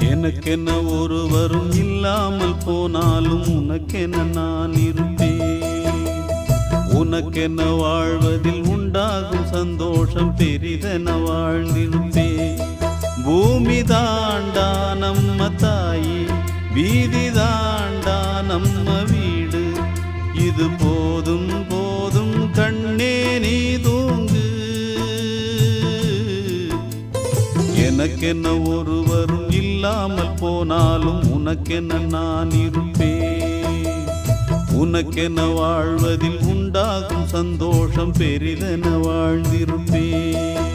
எனக்கென்ன ஒருவரும் இல்லாமல் போனாலும் உனக்கென்ன நான் இருப்பேன். உனக்கென்ன வாழ்வதில் உண்டாகும் சந்தோஷம் பெரிதென வாழ்ந்திருப்பேன். பூமி தாண்டா நம்ம தாயி, வீதி தாண்டா நம்ம வீடு. இது போதும் போதும் கண்ணே நீ தூங்கு. எனக்கென்ன ஒருவரும் இல்லாமல் போனாலும் உனக்கென்ன நான் இருப்பேன். உனக்கென்ன வாழ்வதில் உண்டாகும் சந்தோஷம் பெரிதென வாழ்ந்திருப்பேன்.